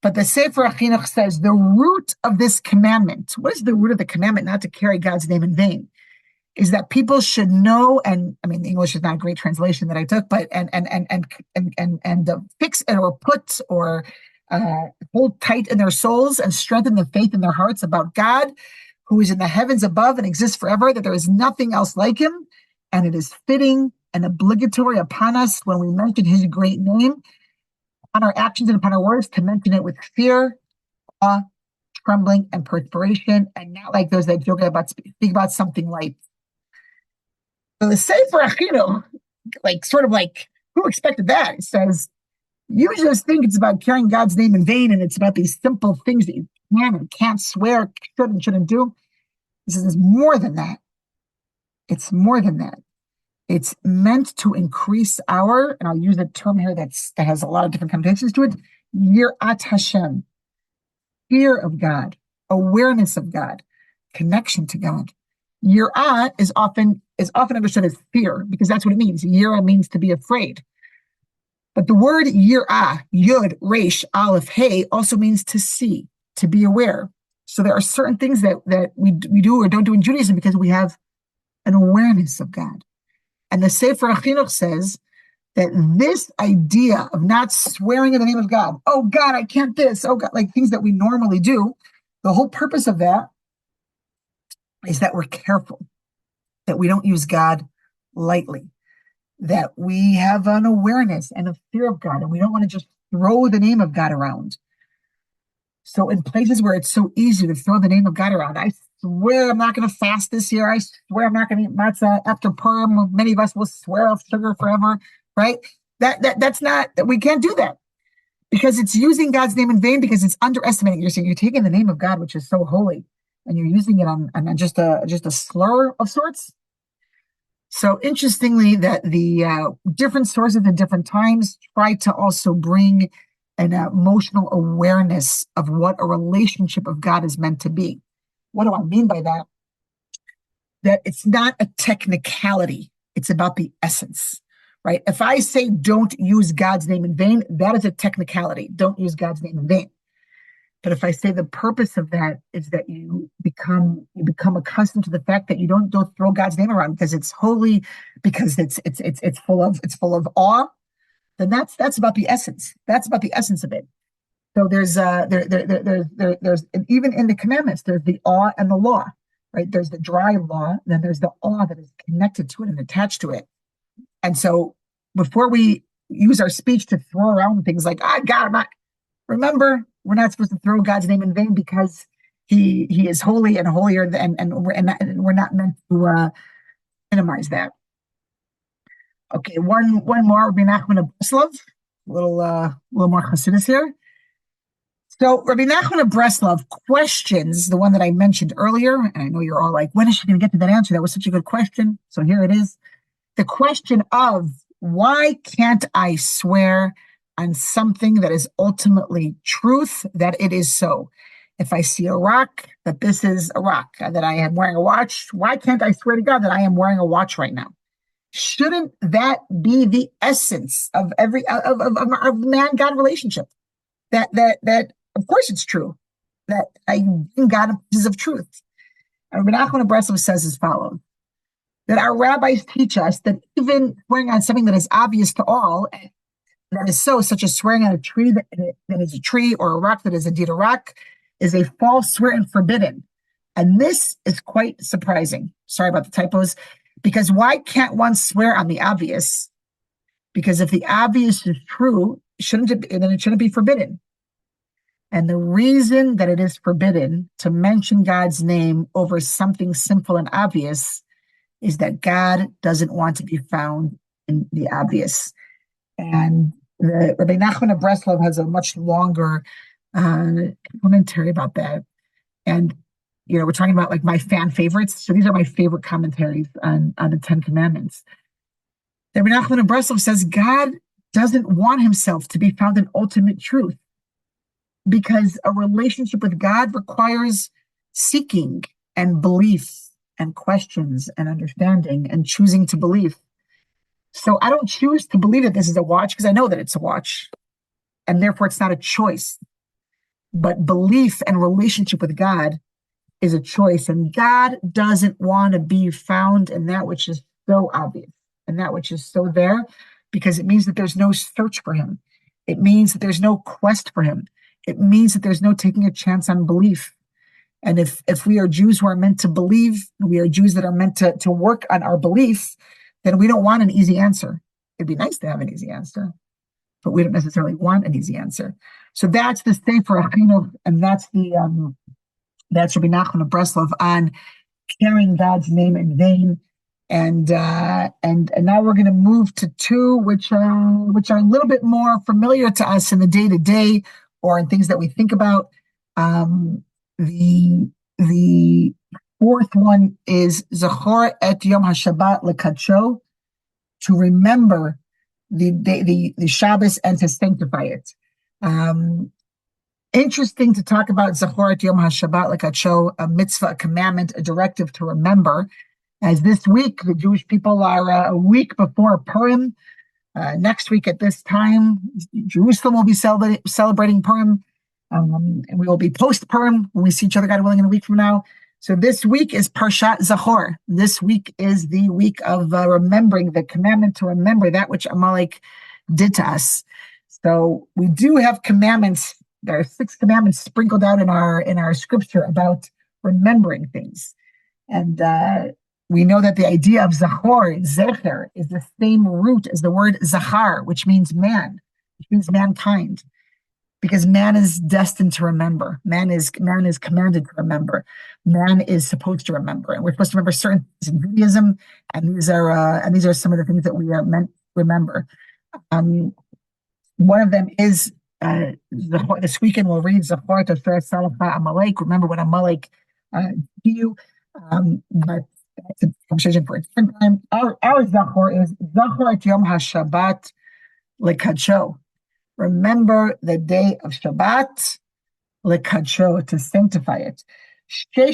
But the Sefer HaChinuch says the root of this commandment. What is the root of the commandment not to carry God's name in vain? is that people should know, and I mean, the English is not a great translation that I took, but and fix it or put or hold tight in their souls and strengthen the faith in their hearts about God, who is in the heavens above and exists forever, that there is nothing else like him. And it is fitting and obligatory upon us when we mention his great name, on our actions and upon our words, to mention it with fear, awe, trembling, and perspiration, and not like those that joke about speak about something light. So the Sefer Achinu, like sort of like, who expected that? It says, you just think it's about carrying God's name in vain, and it's about these simple things that you can and can't swear, should and shouldn't do. He says, it's more than that. It's more than that. It's meant to increase our, and I'll use a term here that has a lot of different connotations to it, Yirat Hashem, fear of God, awareness of God, connection to God. Yirah is often understood as fear, because that's what it means. Yirah means to be afraid. But the word yirah, yud, resh, aleph, hey, also means to see, to be aware. So there are certain things that we do or don't do in Judaism because we have an awareness of God. And the Sefer HaChinuch says that this idea of not swearing in the name of God, oh God, I can't this, oh God, like things that we normally do, the whole purpose of that is that we're careful, that we don't use God lightly, that we have an awareness and a fear of God, and we don't want to just throw the name of God around. So in places where it's so easy to throw the name of God around, I swear I'm not going to fast this year. I swear I'm not going to eat matzah after Purim. Many of us will swear off sugar forever, right? That's not, we can't do that because it's using God's name in vain, because it's underestimating. You're saying you're taking the name of God, which is so holy, and you're using it on just a slur of sorts. So interestingly, that the different sources at different times try to also bring an emotional awareness of what a relationship of God is meant to be. What do I mean by that? That it's not a technicality. It's about the essence, right? If I say don't use God's name in vain, that is a technicality. Don't use God's name in vain. But if I say the purpose of that is that you become accustomed to the fact that you don't throw God's name around because it's holy, because it's full of awe, then that's about the essence. That's about the essence of it. So there's even in the commandments, there's the awe and the law, right? There's the dry law, then there's the awe that is connected to it and attached to it. And so before we use our speech to throw around things like, remember, we're not supposed to throw God's name in vain because he is holy and holier, and we're not meant to minimize that. Okay, one more. Rabbi Nachman of Breslov, a little more Hasidus here. So Rabbi Nachman of Breslov questions the one that I mentioned earlier, and I know you're all like, when is she going to get to that answer? That was such a good question. So here it is. The question of, why can't I swear on something that is ultimately truth, that it is so? If I see a rock, that this is a rock, that I am wearing a watch, why can't I swear to God that I am wearing a watch right now? Shouldn't that be the essence of every of man-God relationship? That of course it's true that I bring God pieces of truth. And Rabbi Nachman of Breslov says as follows: that our rabbis teach us that even swearing on something that is obvious to all, that is so, such as swearing on a tree that is a tree, or a rock that is indeed a rock, is a false swear and forbidden. And this is quite surprising. Sorry about the typos. Because why can't one swear on the obvious? Because if the obvious is true, then it shouldn't be forbidden. And the reason that it is forbidden to mention God's name over something simple and obvious is that God doesn't want to be found in the obvious. And Rabbi Nachman of Breslov has a much longer commentary about that. And we're talking about like my fan favorites. So these are my favorite commentaries on the Ten Commandments. Rabbi Nachman of Breslov says God doesn't want himself to be found in ultimate truth, because a relationship with God requires seeking and belief and questions and understanding and choosing to believe. So I don't choose to believe that this is a watch because I know that it's a watch, and therefore it's not a choice. But belief and relationship with God is a choice, and God doesn't want to be found in that which is so obvious and that which is so there, because it means that there's no search for him. It means that there's no quest for him. It means that there's no taking a chance on belief. And if we are Jews who are meant to believe, we are Jews that are meant to work on our beliefs, then we don't want an easy answer. It'd be nice to have an easy answer, but we don't necessarily want an easy answer. So that's the Sefer HaChinuch, and that's Rabbi Nachman of Breslov on carrying God's name in vain. And now we're going to move to two, which are a little bit more familiar to us in the day to day or in things that we think about. The fourth one is Zachor et Yom HaShabbat lekadsho, to remember the Shabbos and to sanctify it. Interesting to talk about Zachor et Yom HaShabbat lekadsho, a mitzvah, a commandment, a directive to remember. As this week, the Jewish people are a week before Purim. Next week at this time, Jerusalem will be celebrating Purim. And we will be post-Purim when we see each other, God willing, in a week from now. So this week is Parshat Zachor. This week is the week of remembering, the commandment to remember that which Amalek did to us. So we do have commandments. There are 6 commandments sprinkled out in our scripture about remembering things. And we know that the idea of Zachor, Zecher, is the same root as the word Zachar, which means man, which means mankind. Because man is destined to remember. Man is commanded to remember. Man is supposed to remember, and we're supposed to remember certain things in Judaism. And these are some of the things that we are meant to remember. One of them is this weekend we'll read Zachor Tosher Salafa Amalek. Remember what Amalek to you. But that's a conversation for a different time. Our Zachor is Zachor et Yom HaShabbat lekadsho. Remember the day of Shabbat, lekadsho, to sanctify it. You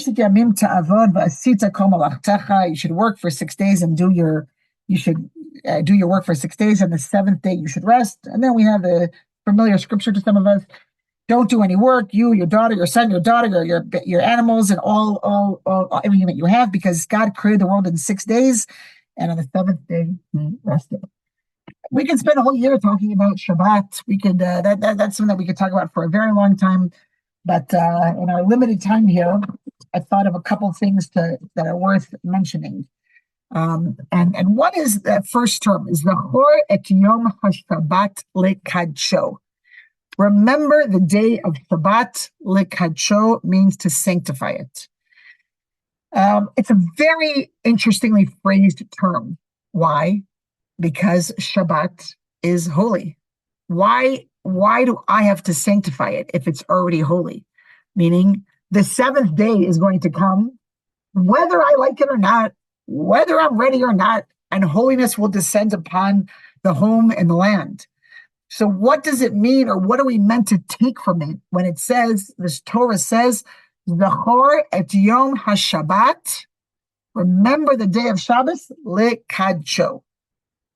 should work for 6 days and do your work for 6 days, and the 7th day you should rest. And then we have the familiar scripture to some of us: don't do any work, you, your daughter, your son, your daughter, your animals, and all everything that you have, because God created the world in 6 days, and on the 7th day He rested. We could spend a whole year talking about Shabbat. We could that's something that we could talk about for a very long time. But in our limited time here, I thought of a couple of things that are worth mentioning. And what is that first term? Is Zachor et Yom HaShabbat lekadsho. Remember the day of Shabbat. Lekadsho means to sanctify it. It's a very interestingly phrased term. Why? Because Shabbat is holy. Why do I have to sanctify it if it's already holy? Meaning the 7th day is going to come, whether I like it or not, whether I'm ready or not, and holiness will descend upon the home and the land. So what does it mean, or what are we meant to take from it when it says, this Torah says, Zachor et Yom HaShabbat, remember the day of Shabbos, lekadsho.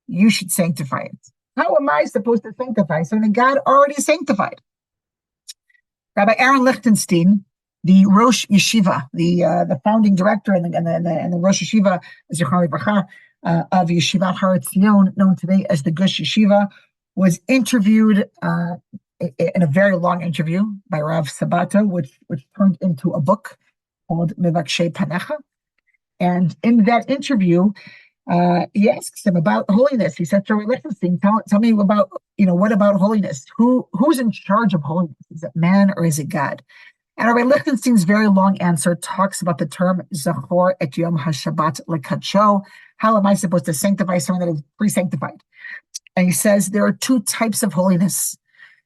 You should sanctify it. How am I supposed to sanctify something God already sanctified? Rabbi Aaron Lichtenstein, the Rosh Yeshiva, the founding director and the Rosh Yeshiva, Zichron Livracha, of Yeshivat Har Etzion, known today as the Gush Yeshiva, was interviewed in a very long interview by Rav Sabato, which turned into a book called Mivakshei Panecha. And in that interview, he asks him about holiness. He said to Rabbi Lichtenstein, tell me about, what about holiness? Who's in charge of holiness? Is it man or is it God? And Rabbi Lichtenstein's very long answer talks about the term Zachor et Yom HaShabbat lekadsho. How am I supposed to sanctify something that is pre-sanctified? And he says there are 2 types of holiness.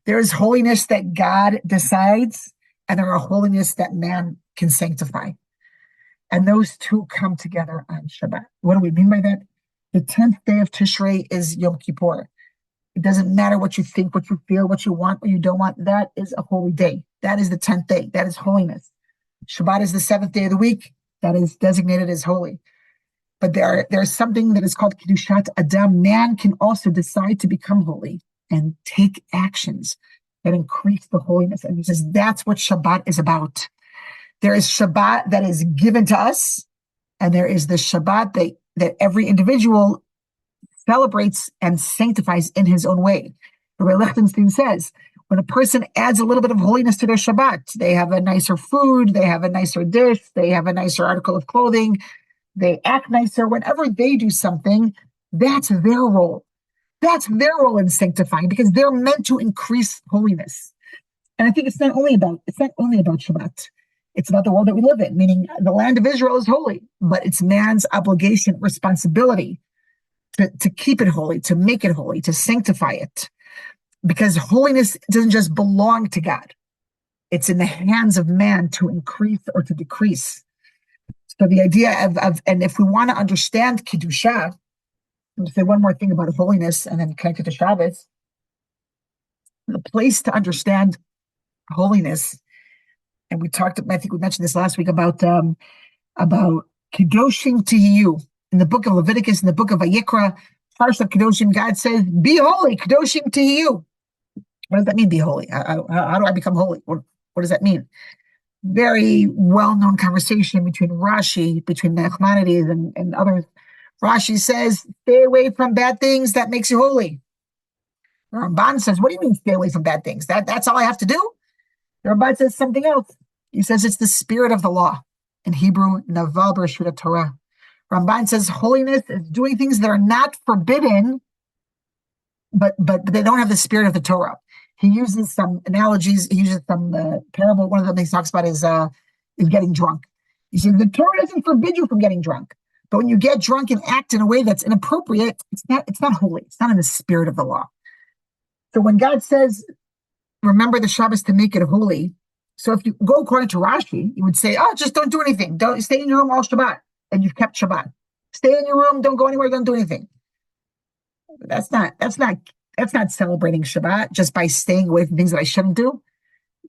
There is holiness that God decides, and there are holiness that man can sanctify. And those 2 come together on Shabbat. What do we mean by that? The 10th day of Tishrei is Yom Kippur. It doesn't matter what you think, what you feel, what you want, what you don't want. That is a holy day. That is the 10th day. That is holiness. Shabbat is the 7th day of the week. That is designated as holy. But there's something that is called Kedushat Adam. Man can also decide to become holy and take actions that increase the holiness. And he says that's what Shabbat is about. There is Shabbat that is given to us, and there is the Shabbat that every individual celebrates and sanctifies in his own way. The Rebbe Lichtenstein says, when a person adds a little bit of holiness to their Shabbat, they have a nicer food, they have a nicer dish, they have a nicer article of clothing, they act nicer. Whenever they do something, that's their role. That's their role in sanctifying, because they're meant to increase holiness. And I think it's not only about Shabbat. It's about the world that we live in, meaning the land of Israel is holy, but it's man's obligation, responsibility to keep it holy, to make it holy, to sanctify it. Because holiness doesn't just belong to God. It's in the hands of man to increase or to decrease. So the idea and if we want to understand Kedusha, I'm going to say one more thing about holiness and then connect it to Shabbos. The place to understand holiness, and I think we mentioned this last week about Kedoshim Tihiyu. In the book of Leviticus, in the book of Vayikra, Parshat Kedoshim, God says, be holy, Kedoshim Tihiyu. What does that mean, be holy? How do I become holy? What does that mean? Very well-known conversation between Rashi, between Nachmanides and others. Rashi says, stay away from bad things, that makes you holy. The Ramban says, what do you mean stay away from bad things? That's all I have to do? The Ramban says something else. He says it's the spirit of the law. In Hebrew, Naval Bereshut Torah. Ramban says holiness is doing things that are not forbidden, but they don't have the spirit of the Torah. He uses some analogies. He uses some parable. One of the things he talks about is getting drunk. He says the Torah doesn't forbid you from getting drunk, but when you get drunk and act in a way that's inappropriate, it's not holy. It's not in the spirit of the law. So when God says, remember the Shabbos to make it holy, so if you go according to Rashi, you would say, oh, just don't do anything. Don't stay in your room all Shabbat, and you've kept Shabbat. Stay in your room, don't go anywhere, don't do anything. That's not celebrating Shabbat just by staying away from things that I shouldn't do.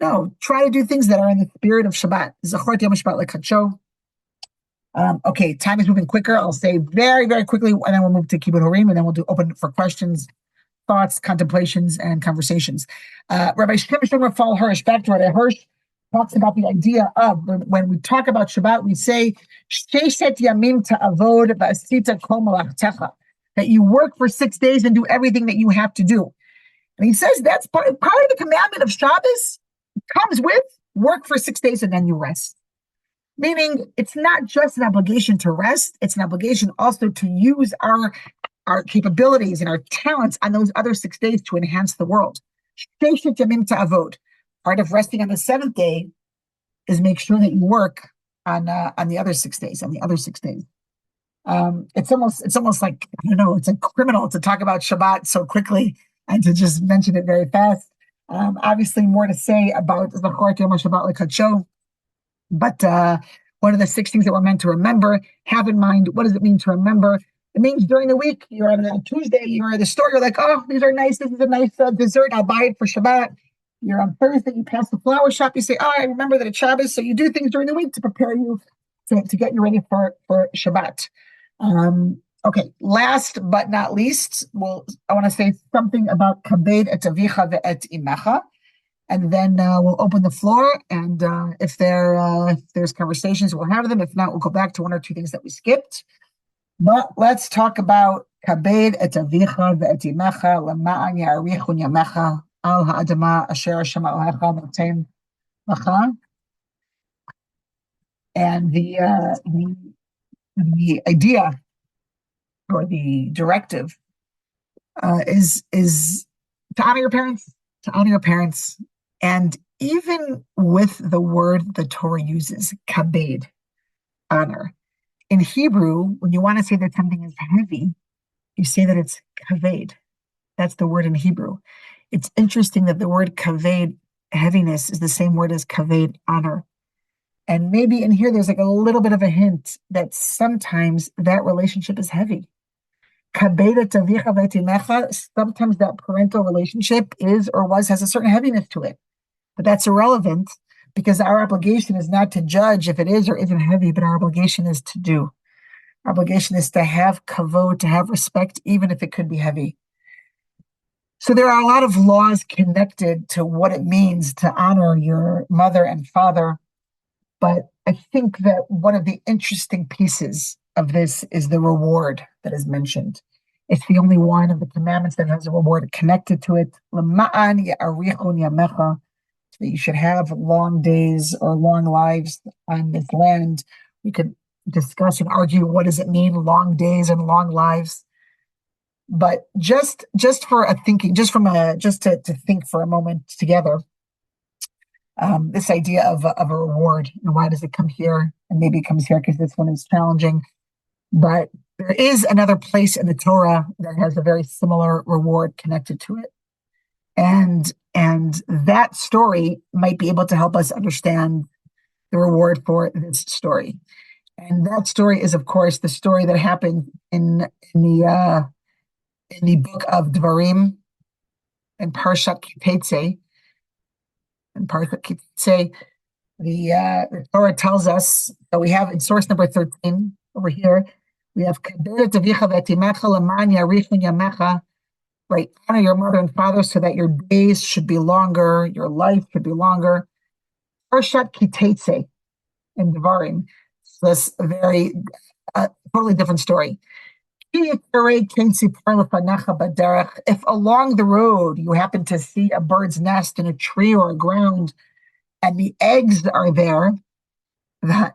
No, try to do things that are in the spirit of Shabbat. Zachorti Yom Shabbat Lekadsho. Okay, time is moving quicker. I'll say very, very quickly, and then we'll move to Kibbut Horim, and then we'll open for questions, thoughts, contemplations, and conversations. Rabbi Shimshon Fall Hirsch, back to Rabbi Hirsch, talks about the idea of when we talk about Shabbat, we say Sheshet Yamim Ta'avod V'Asita Kol Malachtecha, that you work for 6 days and do everything that you have to do. And he says that's part of the commandment of Shabbos comes with work for 6 days and then you rest. Meaning it's not just an obligation to rest, it's an obligation also to use our capabilities and our talents on those other 6 days to enhance the world. Sheshet Yamim Ta'avod. Part of resting on the seventh day is make sure that you work on the other 6 days, It's almost like, I don't know, it's a criminal to talk about Shabbat so quickly and to just mention it very fast. Obviously more to say about Zachorti Yom Shabbat Lekadsho, but one of the 6 things that we're meant to remember, have in mind, what does it mean to remember? It means during the week, you're on a Tuesday, you're at the store, you're like, oh, these are nice, this is a nice dessert, I'll buy it for Shabbat. You're on Thursday, you pass the flower shop, you say, oh, I remember that it's Shabbos. So you do things during the week to prepare you to get you ready for Shabbat. Okay, last but not least, I want to say something about Kabed et Avicha ve'et Imecha, and then we'll open the floor, and if there's conversations, we'll have them. If not, we'll go back to one or two things that we skipped. But let's talk about Kabed et Avicha ve'et Imecha lema'an ya'arichun yamecha al ha'adama asher Hashem Elohecha noten lecha. And the idea or the directive is to honor your parents, and even with the word the Torah uses, kabed, honor. In Hebrew, when you want to say that something is heavy, you say that it's kaved. That's the word in Hebrew. It's interesting that the word kaved, heaviness, is the same word as kaved, honor. And maybe in here, there's like a little bit of a hint that sometimes that relationship is heavy. Sometimes that parental relationship is or has a certain heaviness to it. But that's irrelevant because our obligation is not to judge if it is or isn't heavy, but our obligation is to do. Our obligation is to have kavod, to have respect, even if it could be heavy. So there are a lot of laws connected to what it means to honor your mother and father. But I think that one of the interesting pieces of this is the reward that is mentioned. It's the only one of the commandments that has a reward connected to it. Lema'an ya'arichun yamecha, that you should have long days or long lives on this land. We could discuss and argue what does it mean, long days and long lives. But just for a thinking, just to think for a moment together, this idea of a reward and why does it come here? And maybe it comes here because this one is challenging. But there is another place in the Torah that has a very similar reward connected to it. And that story might be able to help us understand the reward for this story. And that story is, of course, the story that happened in the book of Devarim and Parshat Kitetse. And Parshat Kitetse, the Torah tells us that we have in source number 13 over here, we have right, honor your mother and father so that your days should be longer, your life should be longer. Parshat Kitetse in Devarim, so this very totally different story. If along the road you happen to see a bird's nest in a tree or a ground, and the eggs are there, and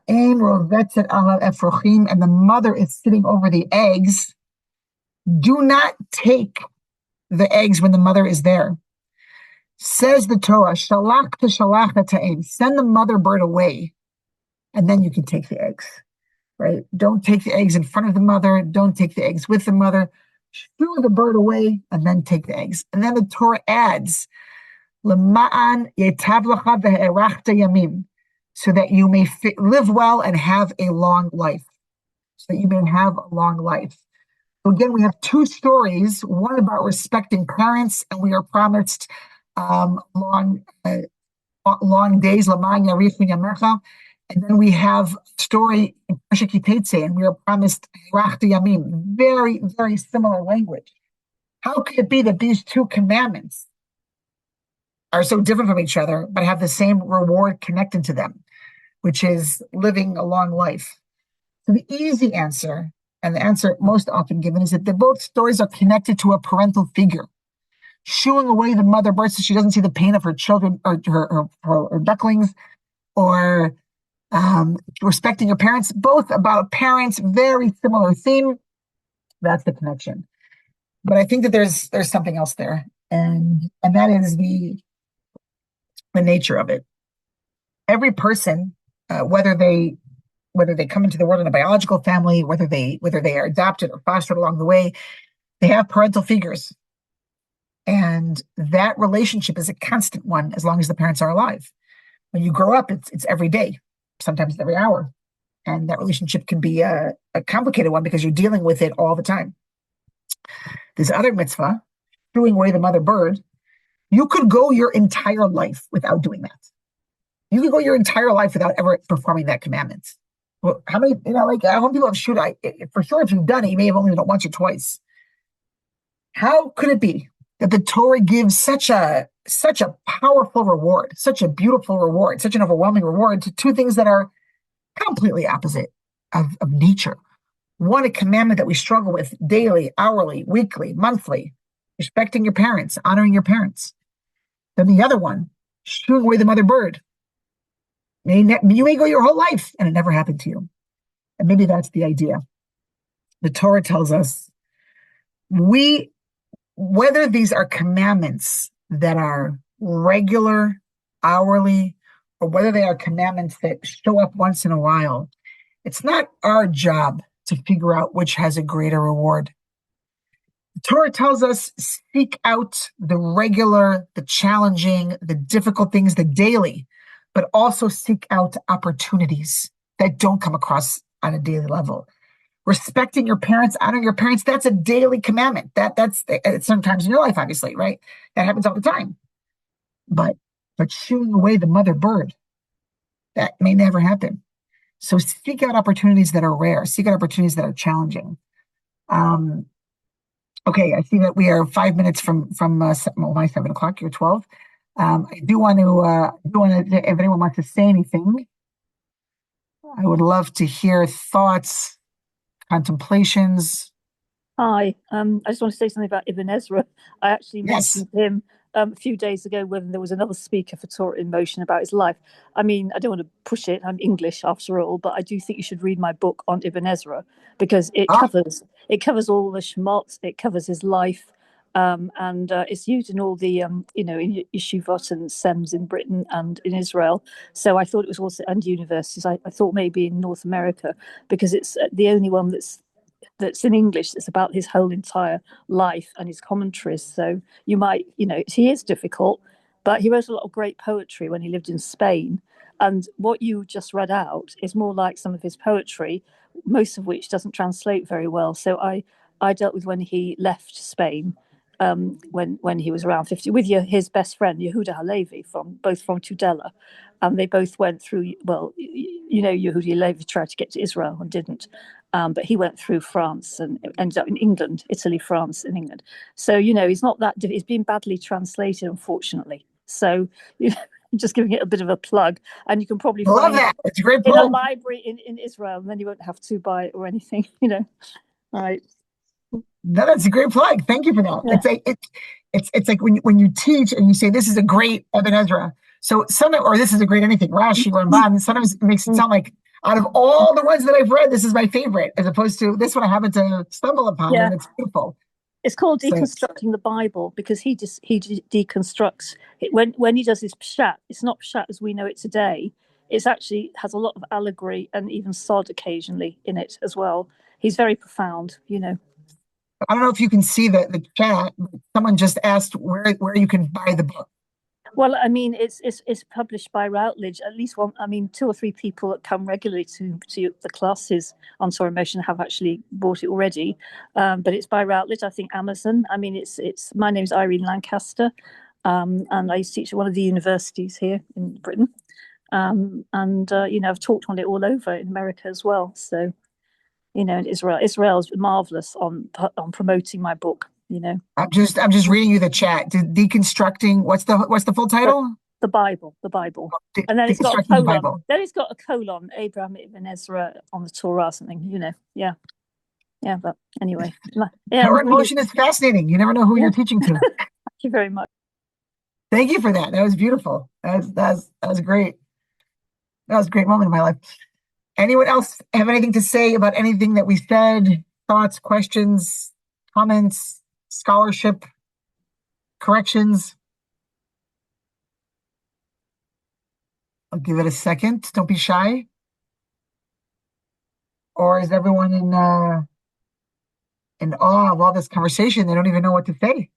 the mother is sitting over the eggs, do not take the eggs when the mother is there. Says the Torah, shalach to shalach ta'im, send the mother bird away, and then you can take the eggs. Right? Don't take the eggs in front of the mother. Don't take the eggs with the mother. Shoo the bird away and then take the eggs. And then the Torah adds, Lema'an yetav lecha ve'erachta yamim, so that you may live well and have a long life. So that you may have a long life. So again, we have two stories, one about respecting parents, and we are promised long days, Lema'an yarichun yamecha. And then we have a story in Parshat Kitetse, and we are promised Rachta Yamim, very, very similar language. How could it be that these two commandments are so different from each other, but have the same reward connected to them, which is living a long life? So the easy answer, and the answer most often given, is that both stories are connected to a parental figure. Shooing away the mother bird so she doesn't see the pain of her children or her ducklings, or respecting your parents, both about parents, very similar theme. That's the connection. But I think that there's something else there, and that is the nature of it. Every person, whether they come into the world in a biological family, whether they are adopted or fostered along the way, they have parental figures, and that relationship is a constant one as long as the parents are alive. When you grow up, it's every day. Sometimes every hour. And that relationship can be a complicated one because you're dealing with it all the time. This other mitzvah, shooing away the mother bird, you could go your entire life without doing that. You could go your entire life without ever performing that commandment. Well, how many people have shoot? For sure, if you've done it, you may have only done it once or twice. How could it be that the Torah gives such a powerful reward, such a beautiful reward, such an overwhelming reward to two things that are completely opposite of nature? One, a commandment that we struggle with daily, hourly, weekly, monthly, respecting your parents, honoring your parents. Then the other one, shooing away the mother bird. You may go your whole life and it never happened to you. And maybe that's the idea. The Torah tells us whether these are commandments that are regular, hourly, or whether they are commandments that show up once in a while, it's not our job to figure out which has a greater reward. The Torah tells us, seek out the regular, the challenging, the difficult things, the daily, but also seek out opportunities that don't come across on a daily level. Respecting your parents, honoring your parents, that's a daily commandment. That's sometimes in your life, obviously, right? That happens all the time. But shooing away the mother bird, that may never happen. So seek out opportunities that are rare. Seek out opportunities that are challenging. Okay, I see that we are 5 minutes from my 7 o'clock. You're 12. I do want to if anyone wants to say anything. I would love to hear thoughts, contemplations. Hi, I just want to say something about Ibn Ezra. I actually Yes. mentioned him a few days ago when there was another speaker for Torah in Motion about his life. I mean, I don't want to push it. I'm English after all, but I do think you should read my book on Ibn Ezra because Ah, it covers all the Shemot, it covers his life, and it's used in all the in yeshivot and sems in Britain and in Israel. So I thought it was also and universities. I thought maybe in North America because it's the only one that's in English that's about his whole entire life and his commentaries. So you might, he is difficult, but he wrote a lot of great poetry when he lived in Spain. And what you just read out is more like some of his poetry, most of which doesn't translate very well. So I dealt with when he left Spain, when he was around 50, with his best friend Yehuda Halevi from Tudela, and they both went through. Well, Yehuda Halevi tried to get to Israel and didn't, but he went through France and ended up in England, Italy, France, and England. So he's not that. It's been badly translated, unfortunately. So you know, I'm just giving it a bit of a plug, and you can probably I love find that. it It's a great in a plug. library in Israel, and then you won't have to buy it or anything. Right? No, that's a great plug. Thank you for that. Yeah, It's like when you teach and you say this is a great Ibn Ezra. So sometimes, or this is a great anything, Rashi, Ramban. Sometimes it makes it sound like out of all the ones that I've read, this is my favorite, as opposed to this one I happened to stumble upon, yeah. and it's beautiful. It's called So deconstructing the Bible because he deconstructs it when he does his pshat. It's not pshat as we know it today. It's actually has a lot of allegory and even sod occasionally in it as well. He's very profound. I don't know if you can see the chat. Someone just asked where you can buy the book. Well, I mean, it's published by Routledge. At least one, I mean, two or three people that come regularly to the classes on Torah Motion have actually bought it already. But it's by Routledge. I think Amazon. I mean, it's my name is Irene Lancaster, and I used to teach at one of the universities here in Britain. And I've taught on it all over in America as well. So in Israel's marvelous on promoting my book. I'm just reading you the chat. Deconstructing. What's the full the, title? the Bible, and then it's got a Deconstructing the colon. Bible. Then it's got a colon. Abraham ibn Ezra on the Torah or something. Yeah, yeah. But anyway, yeah, Torah in really, motion is fascinating. You never know who yeah. you're teaching to. Thank you very much. Thank you for that. That was beautiful. That was great. That was a great moment in my life. Anyone else have anything to say about anything that we said? Thoughts, questions, comments, scholarship, corrections? I'll give it a second. Don't be shy. Or is everyone in awe of all this conversation? They don't even know what to say.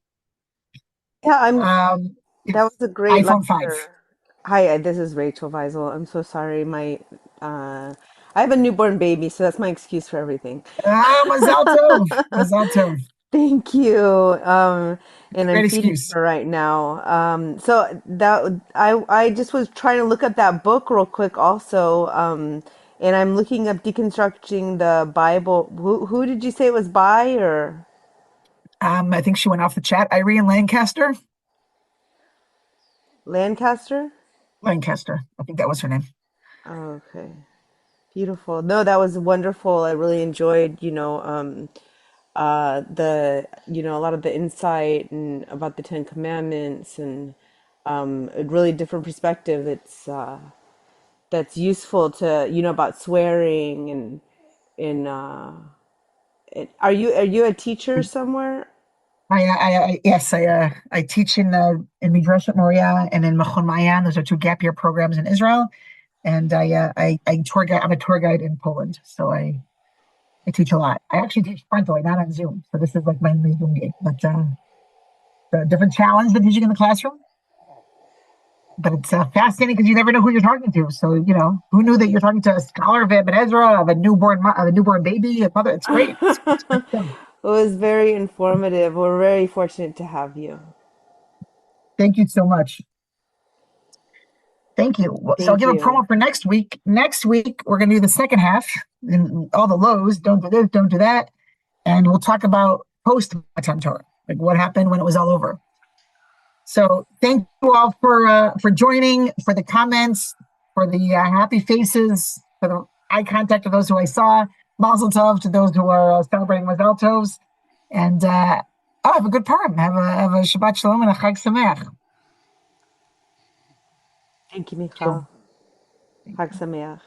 Yeah, that Yes, was a great iPhone 5. lecture. Hi, this is Rachel Weisel. I'm so sorry. Uh, I have a newborn baby, so that's my excuse for everything. Mazal tov. Mazal tov. Thank you. And I'm Great feeding excuse. her right now. So that I just was trying to look up that book real quick also. And I'm looking up deconstructing the Bible. Who did you say it was by or I think she went off the chat. Irene Lancaster. Lancaster? Lancaster. I think that was her name. Okay. Beautiful. No, that was wonderful. I really enjoyed, a lot of the insight and about the Ten Commandments and a really different perspective that's useful to, about swearing are you a teacher somewhere? Yes, I teach in Midrashat Moriah and in Machon Mayan. Those are two gap year programs in Israel, and I tour guide. I'm a tour guide in Poland, so I teach a lot. I actually teach frontally, not on Zoom. So this is like my new Zoom gig, but a different challenge than teaching in the classroom. But it's fascinating because you never know who you're talking to. So who knew that you're talking to a scholar of Ibn Ezra, of a newborn baby, a mother. It's great. It's great stuff. It was very informative. We're very fortunate to have you. Thank you so much. Thank you. So I'll Thank give a you. promo for next week. Next week, we're going to do the second half and all the lows. Don't do this, don't do that. And we'll talk about post Matan Torah, like what happened when it was all over. So thank you all for joining, for the comments, for the happy faces, for the eye contact to those who I saw. Mazel tov to those who are celebrating Mazel tovs. And have a good Purim. Have a Shabbat Shalom and a Chag Sameach. Thank you, Thank Michal. you. Chag Sameach.